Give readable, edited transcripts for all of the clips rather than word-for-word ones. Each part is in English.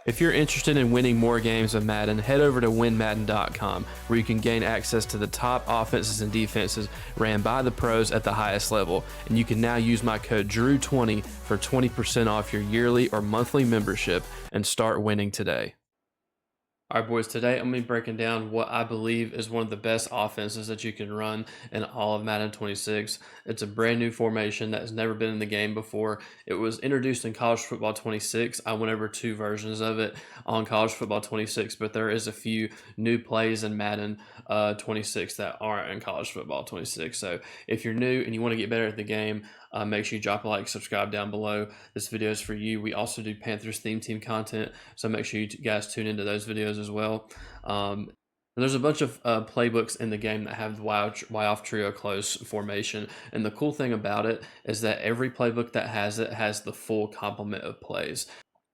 If you're interested in winning more games of Madden, head over to winmadden.com, where you can gain access to the top offenses and defenses ran by the pros at the highest level. And you can now use my code DREW20 for 20% off your yearly or monthly membership and start winning today. All right, boys, today I'm going to be breaking down what I believe is one of the best offenses that you can run in all of Madden 26. It's a brand new formation that has never been in the game before. It was introduced in College Football 26. I went over 2 versions of it on College Football 26, but there is a few new plays in Madden 26 that aren't in College Football 26. So if you're new and you want to get better at the game, make sure you drop a like, subscribe down below. This video is for you. We also do Panthers theme team content, so make sure you guys tune into those videos as well. There's a bunch of playbooks in the game that have the Y off trio close formation, and the cool thing about it is that every playbook that has it has the full complement of plays.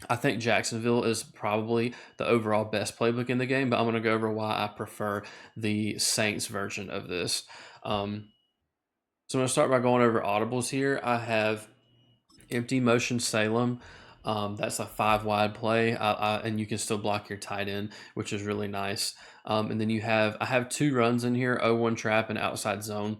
I think Jacksonville is probably the overall best playbook in the game, but I'm going to go over why I prefer the Saints version of this. So I'm going to start by going over audibles here. I have empty motion Salem. That's a 5 wide play, and you can still block your tight end, which is really nice. And then I have 2 runs in here, 0-1 trap and outside zone.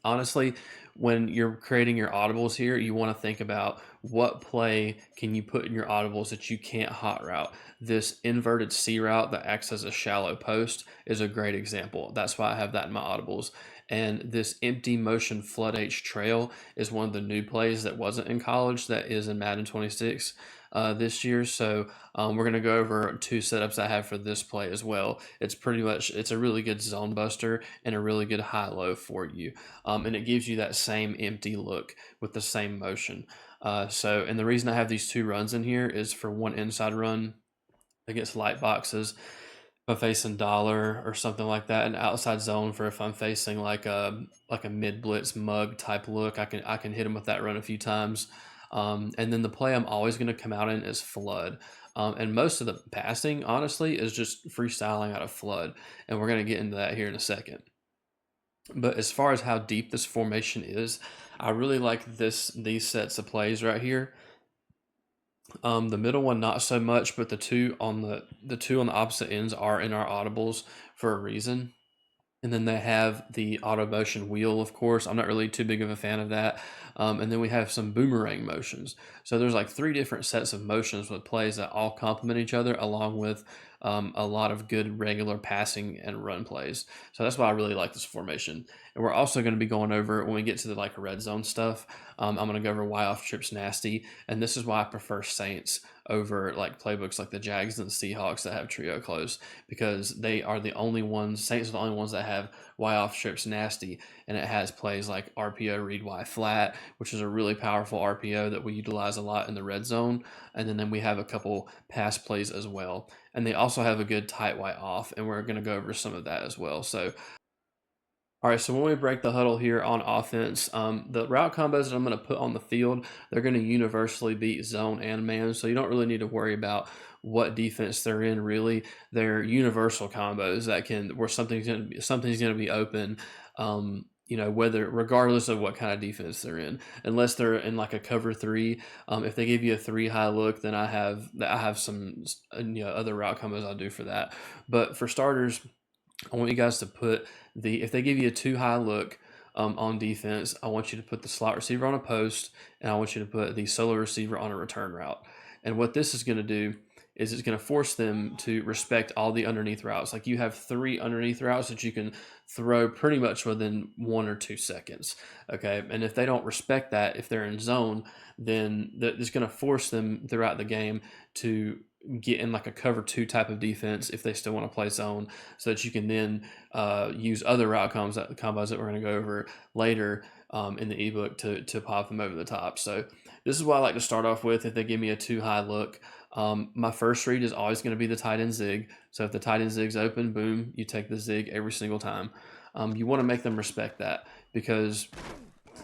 Honestly, when you're creating your audibles here, you want to think about what play can you put in your audibles that you can't hot route. This inverted C route that acts as a shallow post is a great example. That's why I have that in my audibles. And this empty motion flood H trail is one of the new plays that wasn't in college that is in Madden 26 this year. So we're going to go over 2 setups I have for this play as well. It's a really good zone buster and a really good high-low for you. And it gives you that same empty look with the same motion. And the reason I have these 2 runs in here is for one inside run against light boxes. If I'm facing dollar or something like that, an outside zone for if I'm facing like a mid blitz mug type look, I can hit him with that run a few times. And then the play I'm always going to come out in is flood. And most of the passing, honestly, is just freestyling out of flood. And we're going to get into that here in a second. But as far as how deep this formation is, I really like these sets of plays right here. The middle one not so much, but the two on the opposite ends are in our audibles for a reason. And then they have the auto motion wheel, of course. I'm not really too big of a fan of that. And then we have some boomerang motions. So there's like 3 different sets of motions with plays that all complement each other, along with a lot of good regular passing and run plays. So that's why I really like this formation. And we're also going to be going over, when we get to the like red zone stuff, I'm going to go over why off trips nasty. And this is why I prefer Saints over like playbooks like the Jags and the Seahawks that have trio close, because they are the only ones, Saints are the only ones that have Y off trips nasty, and it has plays like RPO read Y flat, which is a really powerful RPO that we utilize a lot in the red zone. And then we have a couple pass plays as well. And they also have a good tight Y off, and we're going to go over some of that as well. So all right, so when we break the huddle here on offense, the route combos that I'm going to put on the field, they're going to universally beat zone and man, so you don't really need to worry about what defense they're in. Really, they're universal combos where something's going to be open. Regardless of what kind of defense they're in, unless they're in like a cover 3. If they give you a 3 high look, then I have some other route combos I'll do for that. But for starters, I want you guys to put if they give you a 2 high look on defense, I want you to put the slot receiver on a post, and I want you to put the solo receiver on a return route. And what this is going to do is it's going to force them to respect all the underneath routes. Like you have 3 underneath routes that you can throw pretty much within 1 or 2 seconds. Okay. And if they don't respect that, if they're in zone, then it's going to force them throughout the game to get in like a cover 2 type of defense if they still want to play zone, so that you can then use other route combos that we're going to go over later in the ebook to pop them over the top. So this is what I like to start off with. If they give me a 2 high look, my first read is always going to be the tight end zig. So if the tight end zig's open, boom, you take the zig every single time. You want to make them respect that, because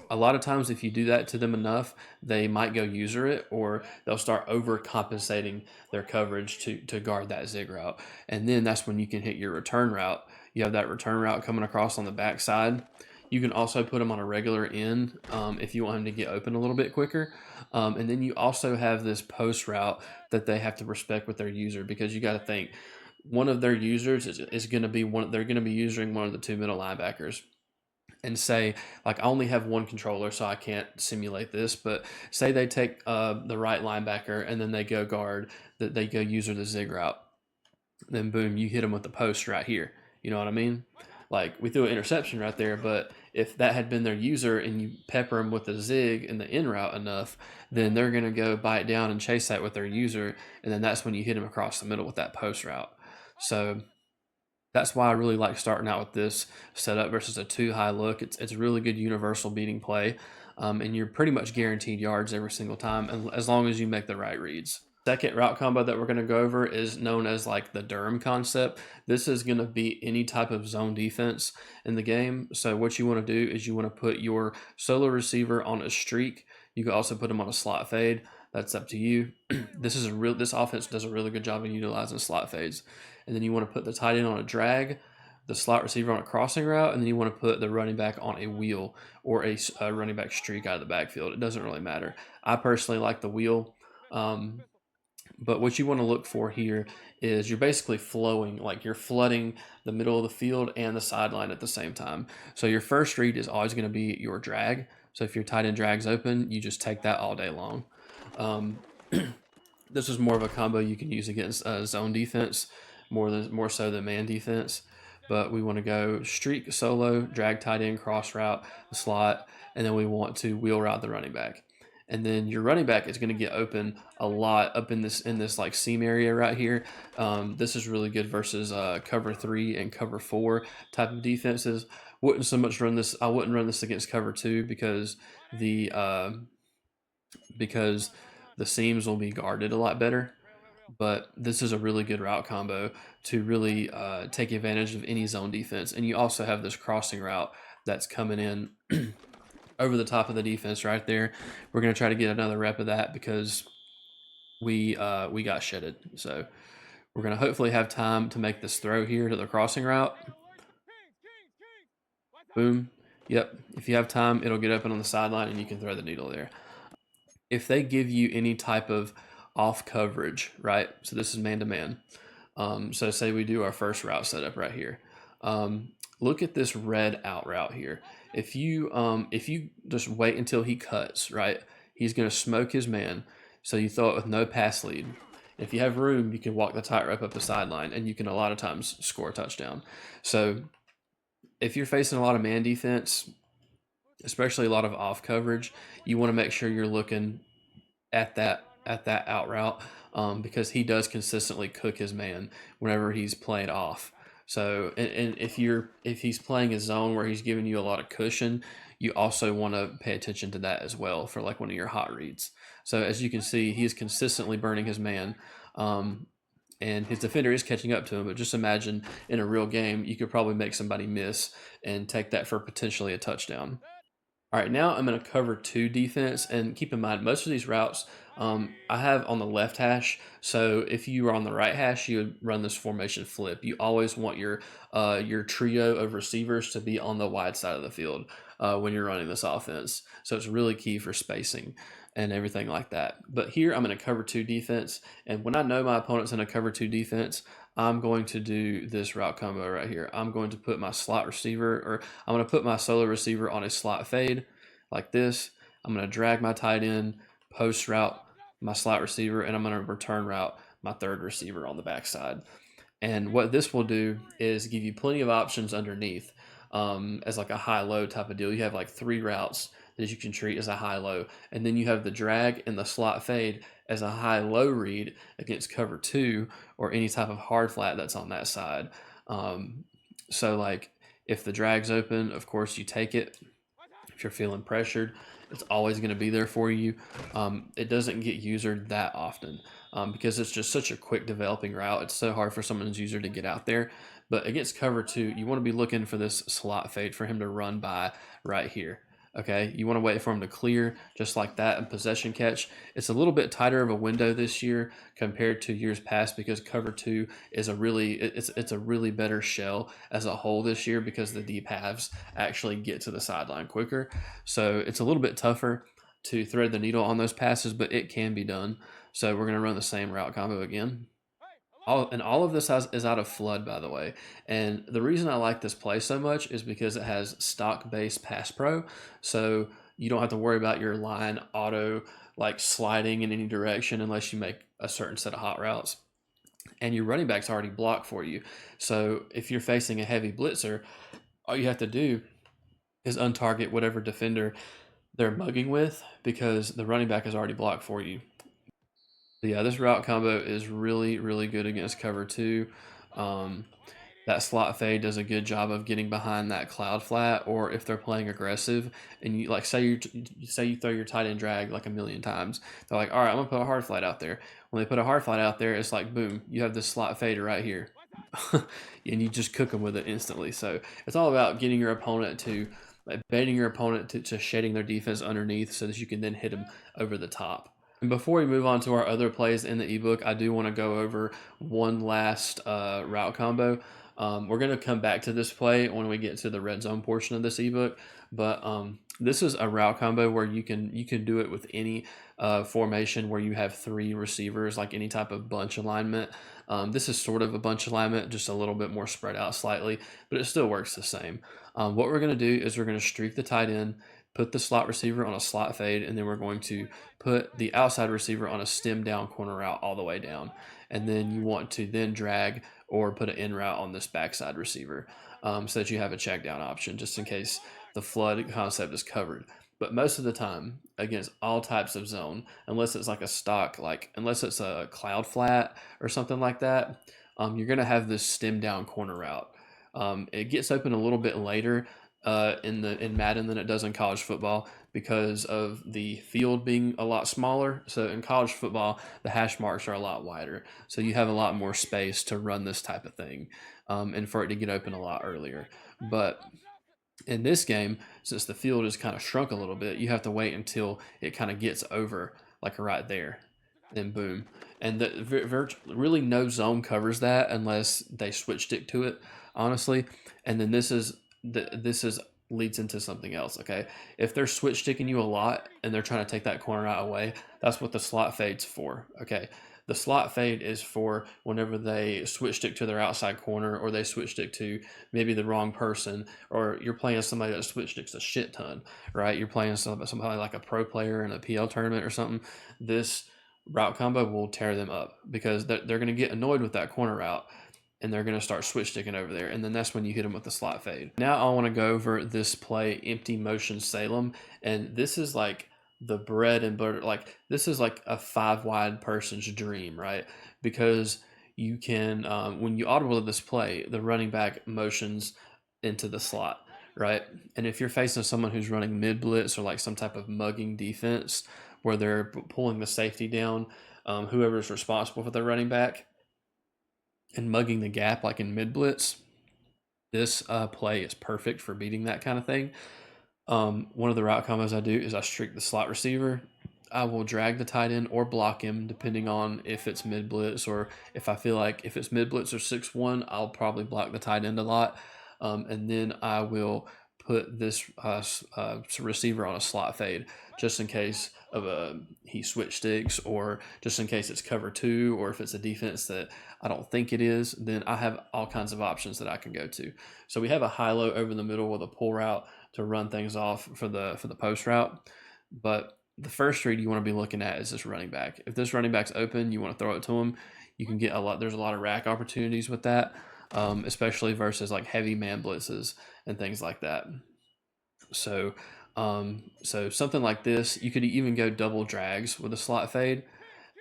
a lot of times if you do that to them enough, they might go user it, or they'll start overcompensating their coverage to guard that zig route. And then that's when you can hit your return route. You have that return route coming across on the backside. You can also put him on a regular end if you want him to get open a little bit quicker. And then you also have this post route that they have to respect with their user, because you got to think one of their users is going to be they're going to be using one of the two middle linebackers. And say, like, I only have one controller, so I can't simulate this, but say they take the right linebacker and then they go guard, that they go user the zig route, then boom, you hit them with the post right here. You know what I mean? Like, we threw an interception right there, but if that had been their user and you pepper them with the zig and the in route enough, then they're going to go bite down and chase that with their user, and then that's when you hit them across the middle with that post route. So that's why I really like starting out with this setup versus a too high look. It's a really good universal beating play, and you're pretty much guaranteed yards every single time, as long as you make the right reads. Second route combo that we're going to go over is known as like the Durham concept. This is going to be any type of zone defense in the game. So what you want to do is you want to put your solo receiver on a streak. You can also put them on a slot fade. That's up to you. This offense does a really good job of utilizing slot fades. And then you want to put the tight end on a drag, the slot receiver on a crossing route, and then you want to put the running back on a wheel or a running back streak out of the backfield. It doesn't really matter. I personally like the wheel. But what you want to look for here is you're basically flowing, like you're flooding the middle of the field and the sideline at the same time. So your first read is always going to be your drag. So if your tight end drags open, you just take that all day long. This is more of a combo you can use against zone defense more so than man defense. But we want to go streak, solo, drag tight end, cross route, the slot, and then we want to wheel route the running back. And then your running back is going to get open a lot up in this like seam area right here. This is really good versus cover 3 and cover 4 type of defenses. Wouldn't so much run this. I wouldn't run this against cover 2 because the seams will be guarded a lot better. But this is a really good route combo to really take advantage of any zone defense. And you also have this crossing route that's coming in over the top of the defense right there. We're going to try to get another rep of that because we got shedded. So we're going to hopefully have time to make this throw here to the crossing route. Boom. Yep. If you have time, it'll get open on the sideline and you can throw the needle there. If they give you any type of off coverage, right? So this is man-to-man. So say we do our first route setup right here. Look at this red out route here. If you just wait until he cuts, right, he's going to smoke his man. So you throw it with no pass lead. If you have room, you can walk the tightrope up the sideline, and you can a lot of times score a touchdown. So if you're facing a lot of man defense, especially a lot of off coverage, you want to make sure you're looking at that out route because he does consistently cook his man whenever he's playing off. So, and if he's playing a zone where he's giving you a lot of cushion, you also want to pay attention to that as well for like one of your hot reads. So as you can see, he is consistently burning his man, and his defender is catching up to him. But just imagine in a real game, you could probably make somebody miss and take that for potentially a touchdown. All right, now I'm going to cover 2 defense, and keep in mind most of these routes I have on the left hash. So if you were on the right hash, you would run this formation flip. You always want your trio of receivers to be on the wide side of the field when you're running this offense. So it's really key for spacing and everything like that. But here I'm going to cover 2 defense, and when I know my opponent's in a cover 2 defense, I'm going to do this route combo right here. I'm going to put my slot receiver, or I'm going to put my solo receiver on a slot fade like this. I'm going to drag my tight end, post route my slot receiver, and I'm going to return route my third receiver on the backside. And what this will do is give you plenty of options underneath as like a high-low type of deal. You have like 3 routes that you can treat as a high-low, and then you have the drag and the slot fade as a high-low read against cover 2 or any type of hard flat that's on that side. So like if the drag's open, of course you take it. If you're feeling pressured, it's always going to be there for you. It doesn't get usered that often because it's just such a quick developing route. It's so hard for someone's user to get out there. But against cover 2, you want to be looking for this slot fade for him to run by right here. Okay, you want to wait for them to clear just like that and possession catch. It's a little bit tighter of a window this year compared to years past because cover two is a really it's a really better shell as a whole this year because the deep halves actually get to the sideline quicker. So it's a little bit tougher to thread the needle on those passes, but it can be done. So we're gonna run the same route combo again. All of this is out of flood, by the way. And the reason I like this play so much is because it has stock based pass pro. So you don't have to worry about your line auto like sliding in any direction unless you make a certain set of hot routes. And your running back's already blocked for you. So if you're facing a heavy blitzer, all you have to do is untarget whatever defender they're mugging with because the running back is already blocked for you. Yeah, this route combo is really, really good against cover two. Um, that slot fade does a good job of getting behind that cloud flat, or if they're playing aggressive, and you like say you throw your tight end drag like a million times, they're like, all right, I'm gonna put a hard flat out there. When they put a hard flat out there, it's like boom, you have this slot fader right here, and you just cook them with it instantly. So it's all about getting your opponent to like, baiting your opponent to shedding their defense underneath, so that you can then hit them over the top. And before we move on to our other plays in the ebook, I do want to go over one last route combo. We're going to come back to this play when we get to the red zone portion of this ebook, but this is a route combo where you can do it with any formation where you have three receivers, like any type of bunch alignment. This is sort of a bunch alignment, just a little bit more spread out slightly, but it still works the same. What we're going to do is we're going to streak the tight end, put the slot receiver on a slot fade, and then we're going to put the outside receiver on a stem down corner route all the way down. And then you want to then drag or put an in route on this backside receiver so that you have a check down option just in case the flood concept is covered. But most of the time, against all types of zone, unless it's like a stock, like unless it's a cloud flat or something like that, you're going to have this stem down corner route. It gets open a little bit later in Madden than it does in college football because of the field being a lot smaller. So in college football, the hash marks are a lot wider, so you have a lot more space to run this type of thing, and for it to get open a lot earlier. But in this game, since the field is kind of shrunk a little bit, you have to wait until it kind of gets over like right there, then boom. And really no zone covers that unless they switch stick to it, honestly. And then this is leads into something else. Okay, if they're switch sticking you a lot and they're trying to take that corner out away, that's what the slot fade's for. Okay, the slot fade is for whenever they switch stick to their outside corner, or they switch stick to maybe the wrong person, or you're playing somebody that switch sticks a shit ton, right? You're playing somebody like a pro player in a PL tournament or something. This route combo will tear them up because they're going to get annoyed with that corner route, and they're going to start switch sticking over there. And then that's when you hit them with the slot fade. Now I want to go over this play, empty motion Salem. And this is like the bread and butter. Like this is like a 5 wide person's dream, right? Because you can, when you audible this play, the running back motions into the slot, right? And if you're facing someone who's running mid blitz or like some type of mugging defense where they're pulling the safety down, whoever's responsible for the running back, and mugging the gap like in mid blitz, this play is perfect for beating that kind of thing. One of the route combos I do is I streak the slot receiver. I will drag the tight end or block him depending on if it's mid blitz, or if I feel like if it's mid blitz or 6-1, I'll probably block the tight end a lot. And then I will put this receiver on a slot fade just in case of he switch sticks, or just in case it's cover two, or if it's a defense that I don't think it is, then I have all kinds of options that I can go to. So we have a high low over the middle with a pull route to run things off for the post route. But the first read you want to be looking at is this running back. If this running back's open, you want to throw it to him. You can get a lot. There's a lot of rack opportunities with that, especially versus like heavy man blitzes and things like that. So, so something like this, you could even go double drags with a slot fade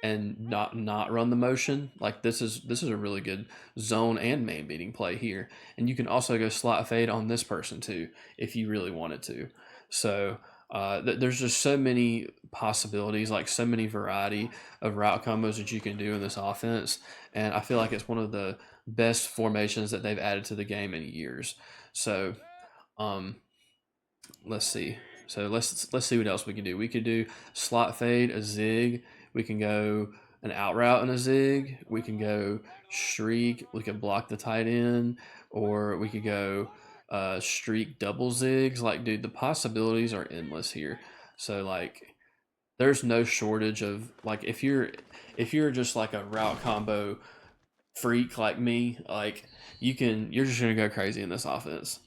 and not run the motion. Like this is a really good zone and man beating play here. And you can also go slot fade on this person too if you really wanted to. So there's just so many possibilities, like so many variety of route combos that you can do in this offense, and I feel like it's one of the best formations that they've added to the game in years. So let's see. So let's see what else we can do. We could do slot fade, a zig. We can go an out route and a zig. We can go streak. We can block the tight end, or we could go streak double zigs. Like, dude, the possibilities are endless here. So like, there's no shortage of like if you're just like a route combo freak like me, like you're just gonna go crazy in this offense.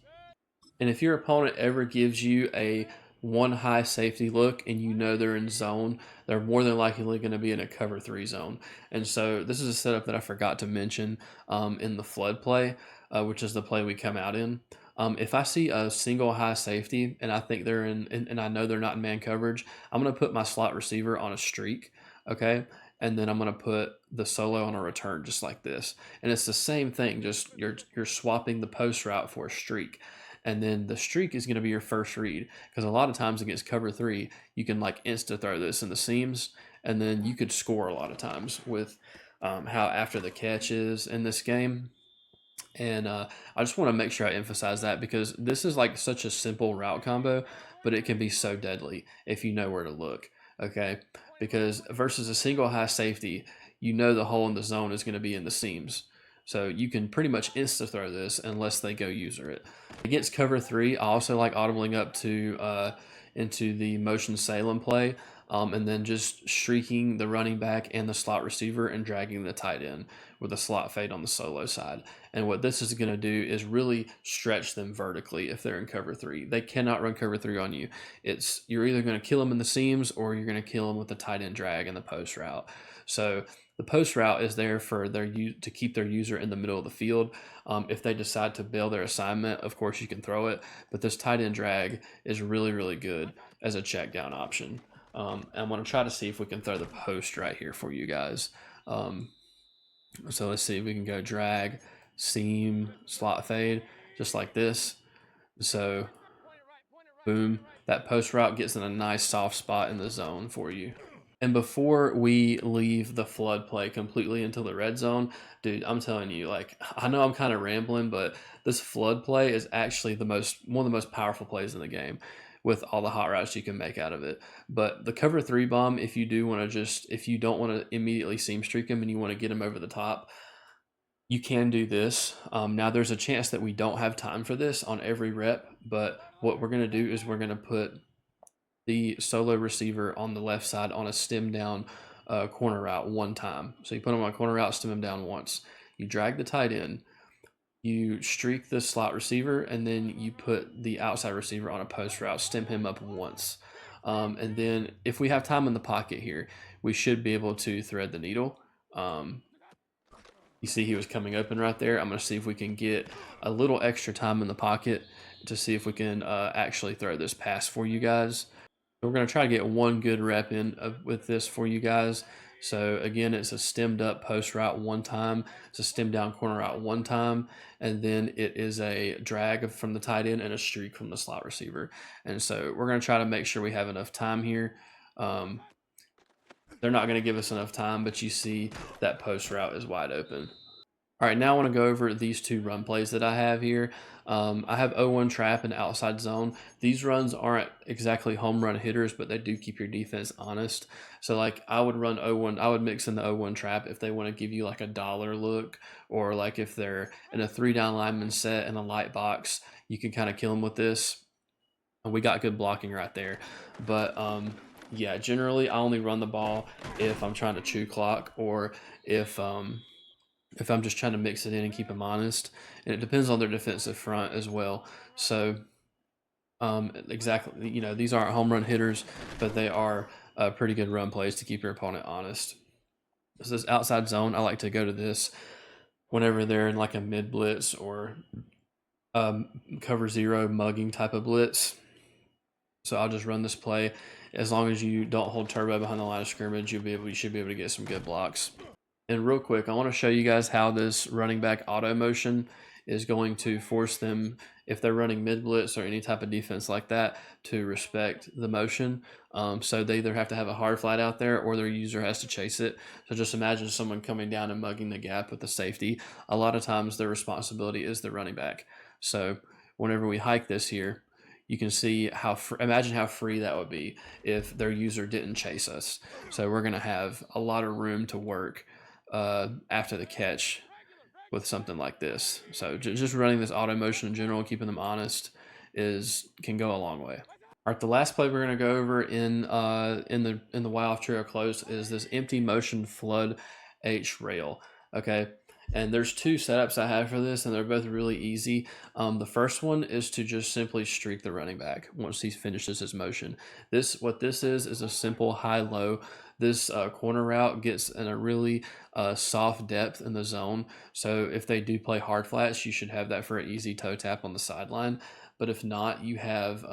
And if your opponent ever gives you a one high safety look and you know they're in zone, they're more than likely going to be in a cover three zone. And so this is a setup that I forgot to mention in the flood play, which is the play we come out in. If I see a single high safety and I think they're and I know they're not in man coverage, I'm going to put my slot receiver on a streak, okay? And then I'm going to put the solo on a return just like this. And it's the same thing, just you're swapping the post route for a streak, and then the streak is going to be your first read, because a lot of times against cover three you can like insta throw this in the seams, and then you could score a lot of times with how after the catch is in this game. And I just want to make sure I emphasize that, because this is like such a simple route combo, but it can be so deadly if you know where to look. Okay, because versus a single high safety, you know the hole in the zone is going to be in the seams. So you can pretty much insta throw this unless they go user it. Against cover three, I also like audibling up to into the motion Salem play, and then just streaking the running back and the slot receiver and dragging the tight end with a slot fade on the solo side. And what this is going to do is really stretch them vertically if they're in cover three. They cannot run cover three on you. You're either going to kill them in the seams or you're going to kill them with the tight end drag and the post route. So the post route is there for to keep their user in the middle of the field. If they decide to bail their assignment, of course you can throw it, but this tight end drag is really, really good as a check down option. And I'm going to try to see if we can throw the post right here for you guys. So let's see if we can go drag, seam, slot fade, just like this. So boom, that post route gets in a nice soft spot in the zone for you. And before we leave the flood play completely into the red zone, dude, I'm telling you, like, I know I'm kind of rambling, but this flood play is actually one of the most powerful plays in the game, with all the hot routes you can make out of it. But the cover three bomb, if you don't want to immediately seam streak them and you want to get them over the top, you can do this. Now there's a chance that we don't have time for this on every rep, but what we're going to do is we're going to put the solo receiver on the left side on a stem down corner route one time. So you put him on a corner route, stem him down once. You drag the tight end, you streak the slot receiver, and then you put the outside receiver on a post route, stem him up once. And then if we have time in the pocket here, we should be able to thread the needle. You see he was coming open right there. I'm going to see if we can get a little extra time in the pocket to see if we can actually throw this pass for you guys. We're going to try to get one good rep in with this for you guys. So again, it's a stemmed up post route one time, it's a stem down corner route one time, and then it is a drag from the tight end and a streak from the slot receiver. And so we're going to try to make sure we have enough time here. They're not going to give us enough time, but you see that post route is wide open. All right, now I want to go over these two run plays that I have here. I have 0-1 trap and outside zone. These runs aren't exactly home run hitters, but they do keep your defense honest. So like I would run 0-1, I would mix in the 0-1 trap if they want to give you like a dollar look, or like if they're in a 3-down lineman set in a light box, you can kind of kill them with this. We got good blocking right there. But yeah, generally I only run the ball if I'm trying to chew clock, or if I'm just trying to mix it in and keep them honest. And it depends on their defensive front as well. So exactly, these aren't home run hitters, but they are pretty good run plays to keep your opponent honest. So this outside zone, I like to go to this whenever they're in like a mid blitz or cover zero mugging type of blitz. So I'll just run this play. As long as you don't hold turbo behind the line of scrimmage, you should be able to get some good blocks. And real quick, I want to show you guys how this running back auto motion is going to force them, if they're running mid blitz or any type of defense like that, to respect the motion. So they either have to have a hard flat out there or their user has to chase it. So just imagine someone coming down and mugging the gap with the safety. A lot of times their responsibility is the running back. So whenever we hike this here, you can see how imagine how free that would be if their user didn't chase us. So we're gonna have a lot of room to work after the catch with something like this. So just running this auto motion in general, keeping them honest, can go a long way. All right, the last play we're going to go over in the Y off trio close is this empty motion flood H rail. Okay, and there's two setups I have for this, and they're both really easy. The first one is to just simply streak the running back once he finishes his motion. What this is a simple high-low. This corner route gets in a really soft depth in the zone. So if they do play hard flats, you should have that for an easy toe tap on the sideline. But if not, you have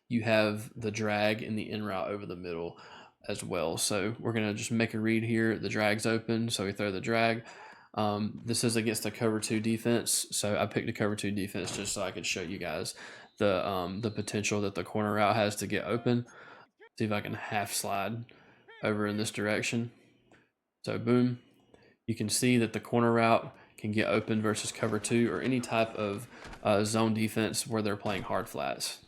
the drag in the in route over the middle as well. So we're going to just make a read here. The drag's open, so we throw the drag. This is against the cover 2 defense, so I picked a cover 2 defense just so I could show you guys the potential that the corner route has to get open. See if I can half slide over in this direction. So boom, you can see that the corner route can get open versus cover 2 or any type of zone defense where they're playing hard flats.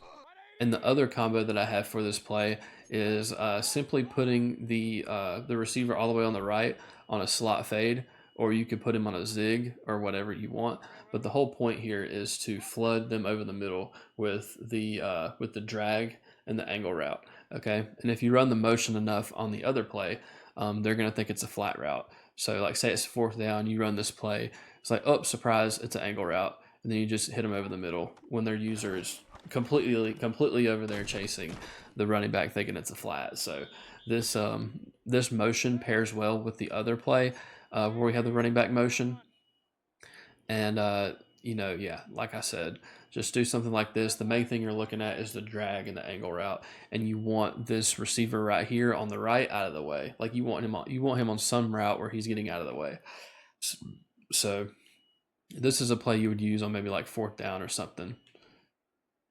And the other combo that I have for this play is simply putting the receiver all the way on the right on a slot fade, or you could put him on a zig or whatever you want. But the whole point here is to flood them over the middle with the drag and the angle route. Okay, and if you run the motion enough on the other play, they're gonna think it's a flat route. So like say it's 4th down, you run this play, it's like, oh, surprise, it's an angle route, and then you just hit them over the middle when their user is completely over there chasing the running back thinking it's a flat. So this motion pairs well with the other play where we have the running back motion. And yeah, like I said, just do something like this. The main thing you're looking at is the drag and the angle route, and you want this receiver right here on the right out of the way. Like you want him on some route where he's getting out of the way. So this is a play you would use on maybe like 4th down or something.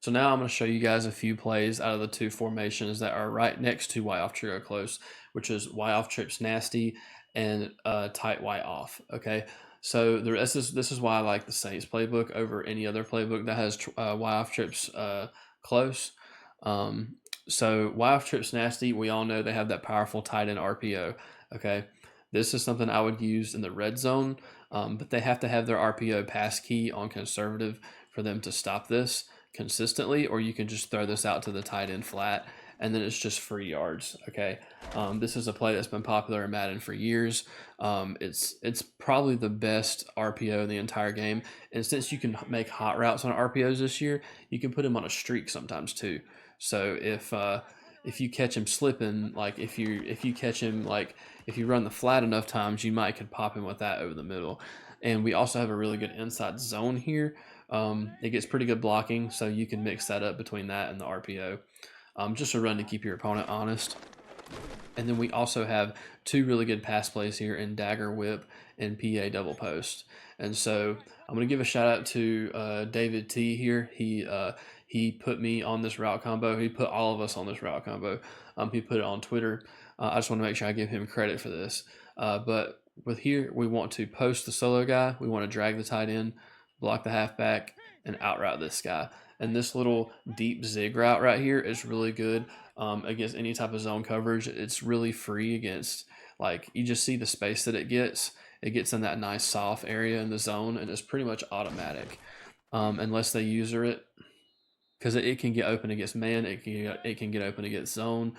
So now I'm going to show you guys a few plays out of the two formations that are right next to Y off trio close, which is Y off trips nasty and tight Y off. Okay, so this is why I like the Saints playbook over any other playbook that has Y off trips close. So Y off trips nasty, we all know they have that powerful tight end RPO. Okay, this is something I would use in the red zone, but they have to have their RPO pass key on conservative for them to stop this consistently, or you can just throw this out to the tight end flat and then it's just free yards. Okay, this is a play that's been popular in Madden for years. It's probably the best RPO in the entire game, and since you can make hot routes on RPOs this year, you can put him on a streak sometimes too. So if you catch him slipping, like if you catch him, like if you run the flat enough times, you might could pop him with that over the middle. And we also have a really good inside zone here. It gets pretty good blocking, so you can mix that up between that and the RPO. Just a run to keep your opponent honest. And then we also have two really good pass plays here in dagger whip and PA double post. And so I'm going to give a shout out to David T here. He put me on this route combo. He put all of us on this route combo. He put it on Twitter. I just want to make sure I give him credit for this. But with here, we want to post the solo guy. We want to drag the tight end, block the halfback, and out route this guy. And this little deep zig route right here is really good against any type of zone coverage. It's really free against, like, you just see the space that it gets. It gets in that nice soft area in the zone, and it's pretty much automatic unless they user it, because it can get open against man. It can get open against zone.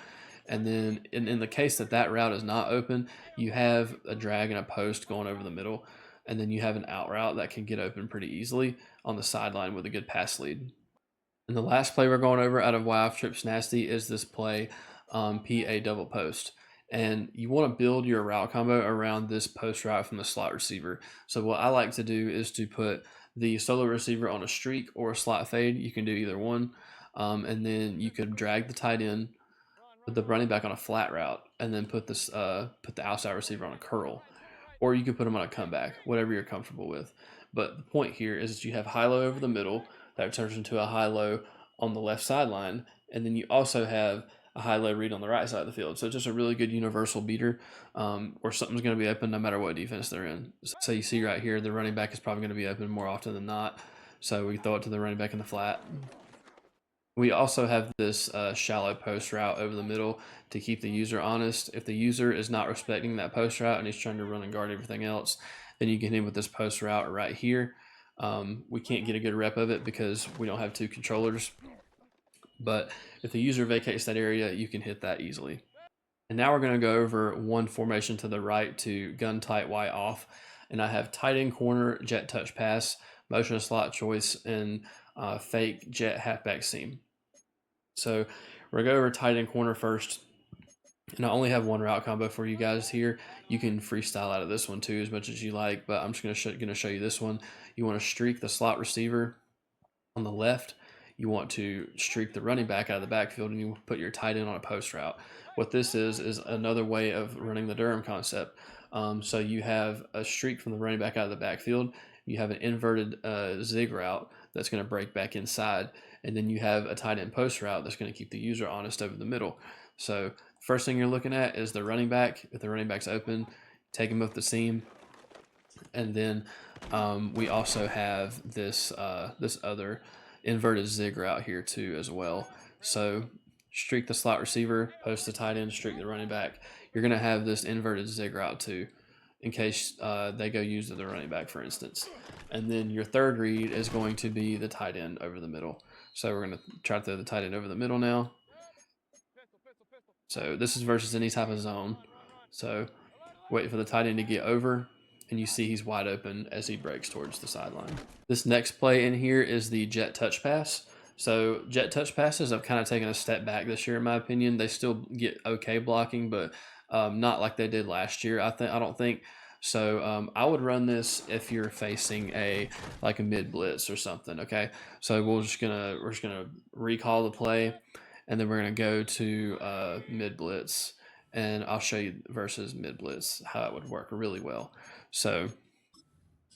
And then in the case that route is not open, you have a drag and a post going over the middle. And then you have an out route that can get open pretty easily on the sideline with a good pass lead. And the last play we're going over out of Y off trips nasty is this play, PA double post. And you want to build your route combo around this post route from the slot receiver. So what I like to do is to put the solo receiver on a streak or a slot fade. You can do either one. And then you could drag the tight end, put the running back on a flat route, and then put the outside receiver on a curl. Or you could put them on a comeback, whatever you're comfortable with. But the point here is that you have high-low over the middle that turns into a high-low on the left sideline, and then you also have a high-low read on the right side of the field. So it's just a really good universal beater, or something's going to be open no matter what defense they're in. So you see right here, the running back is probably going to be open more often than not. So we throw it to the running back in the flat. We also have this shallow post route over the middle to keep the user honest. If the user is not respecting that post route and he's trying to run and guard everything else, then you get him with this post route right here. We can't get a good rep of it because we don't have two controllers. But if the user vacates that area, you can hit that easily. And now we're going to go over one formation to the right to gun tight Y off. And I have tight end corner, jet touch pass, motion slot choice, and fake jet halfback seam. So we're going to go over tight end corner first. And I only have one route combo for you guys here. You can freestyle out of this one too as much as you like, but I'm just going to show you this one. You want to streak the slot receiver on the left. You want to streak the running back out of the backfield, and you put your tight end on a post route. What this is another way of running the Durham concept. So you have a streak from the running back out of the backfield. You have an inverted zig route that's going to break back inside, and then you have a tight end post route that's going to keep the user honest over the middle. So first thing you're looking at is the running back. If the running back's open, take him off the seam, and then we also have this this other inverted zig route here too as well. So streak the slot receiver, post the tight end, streak the running back. You're going to have this inverted zig route too, in case they go use the running back, for instance. And then your third read is going to be the tight end over the middle. So we're going to try to throw the tight end over the middle now. So this is versus any type of zone. So wait for the tight end to get over, and you see he's wide open as he breaks towards the sideline. This next play in here is the jet touch pass. So jet touch passes have kind of taken a step back this year, in my opinion. They still get okay blocking, but not like they did last year. I don't think. So I would run this if you're facing a mid blitz or something. Okay, so we're just gonna recall the play, and then we're gonna go to mid blitz, and I'll show you versus mid blitz how it would work really well. So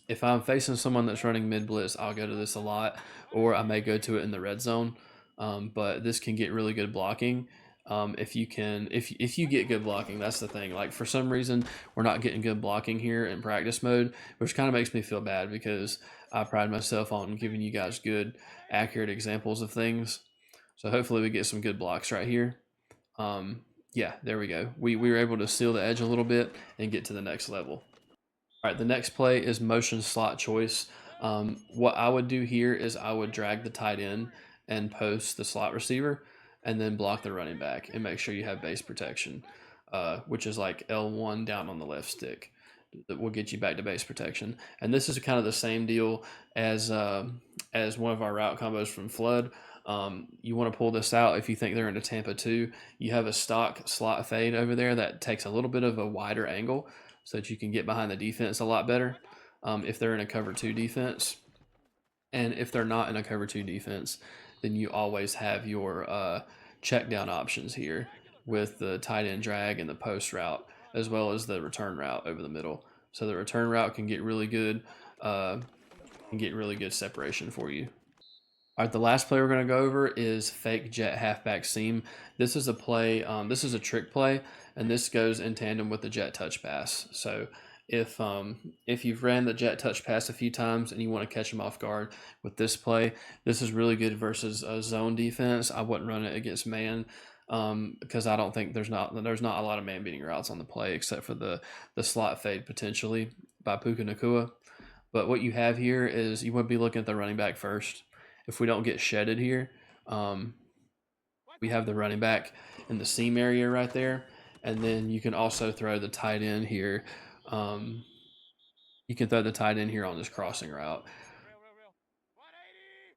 if I'm facing someone that's running mid blitz, I'll go to this a lot, or I may go to it in the red zone. But this can get really good blocking. If you get good blocking, that's the thing. Like for some reason, we're not getting good blocking here in practice mode, which kind of makes me feel bad because I pride myself on giving you guys good, accurate examples of things. So hopefully we get some good blocks right here. Yeah, there we go. We were able to seal the edge a little bit and get to the next level. All right, the next play is motion slot choice. What I would do here is I would drag the tight end and post the slot receiver, and then block the running back and make sure you have base protection, which is like L1 down on the left stick. That will get you back to base protection. And this is kind of the same deal as one of our route combos from Flood. You want to pull this out if you think they're into Tampa 2. You have a stock slot fade over there that takes a little bit of a wider angle so that you can get behind the defense a lot better if they're in a cover 2 defense. And if they're not in a cover 2 defense, then you always have your check down options here with the tight end drag and the post route, as well as the return route over the middle. So the return route can get really good, separation for you. All right, the last play we're going to go over is fake jet halfback seam. This is a play, this is a trick play, and this goes in tandem with the jet touch pass. So if you've ran the jet touch pass a few times and you want to catch them off guard with this play, this is really good versus a zone defense. I wouldn't run it against man because I don't think there's not a lot of man beating routes on the play except for the slot fade potentially by Puka Nacua. But what you have here is you want to be looking at the running back first. If we don't get shedded here, we have the running back in the seam area right there. And then you can also throw the tight end here. You can throw the tight end here on this crossing route.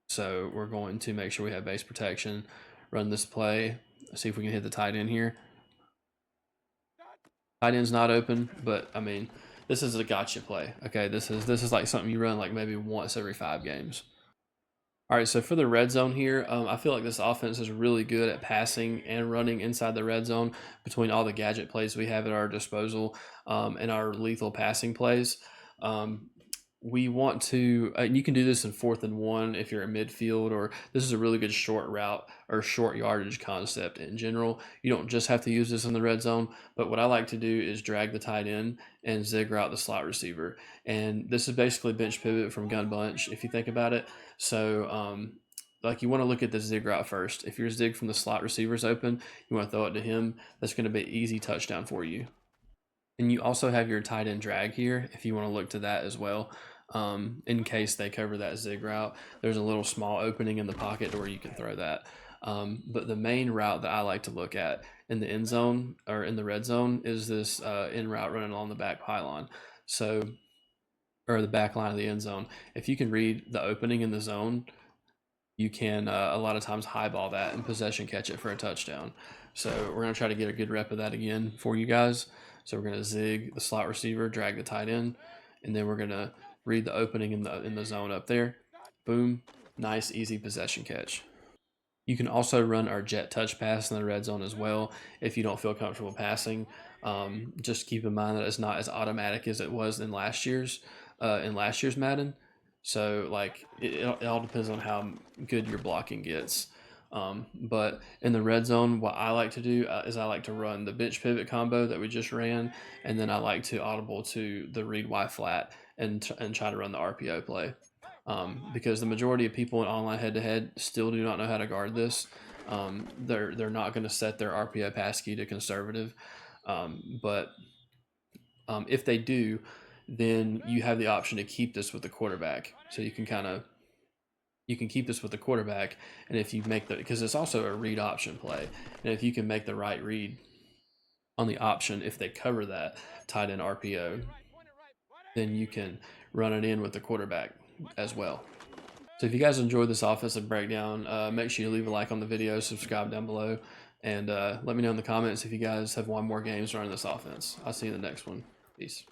So we're going to make sure we have base protection, run this play, see if we can hit the tight end here. Tight end's not open, but I mean, this is a gotcha play. Okay, this is like something you run like maybe once every 5 games. All right, so for the red zone here, I feel like this offense is really good at passing and running inside the red zone between all the gadget plays we have at our disposal and our lethal passing plays. We want to, and you can do this in 4th and 1 if you're in midfield, or this is a really good short route or short yardage concept in general. You don't just have to use this in the red zone, but what I like to do is drag the tight end and zig route the slot receiver. And this is basically bench pivot from gun bunch if you think about it. So like you want to look at the zig route first. If your zig from the slot receiver's open, you want to throw it to him. That's going to be an easy touchdown for you. And you also have your tight end drag here if you want to look to that as well. In case they cover that zig route, there's a little small opening in the pocket to where you can throw that. But the main route that I like to look at in the end zone or in the red zone is this in route running along the back pylon. So, or the back line of the end zone. If you can read the opening in the zone, you can a lot of times highball that and possession catch it for a touchdown. So we're going to try to get a good rep of that again for you guys. So we're going to zig the slot receiver, drag the tight end, and then we're going to read the opening in the zone up there. Boom, nice easy possession catch. You can also run our jet touch pass in the red zone as well if you don't feel comfortable passing. Just keep in mind that it's not as automatic as it was in last year's Madden. So like it all depends on how good your blocking gets. But in the red zone, what I like to do is I like to run the bitch pivot combo that we just ran, and then I like to audible to the read Y flat and try to run the RPO play. Because the majority of people in online head-to-head still do not know how to guard this. They're not going to set their RPO pass key to conservative, but if they do, then you have the option to keep this with the quarterback. So you can keep this with the quarterback, and if you make because it's also a read option play, and if you can make the right read on the option, if they cover that tight end RPO, then you can run it in with the quarterback as well. So if you guys enjoyed this offensive breakdown, make sure you leave a like on the video, subscribe down below, and let me know in the comments if you guys have won more games running this offense. I'll see you in the next one. Peace.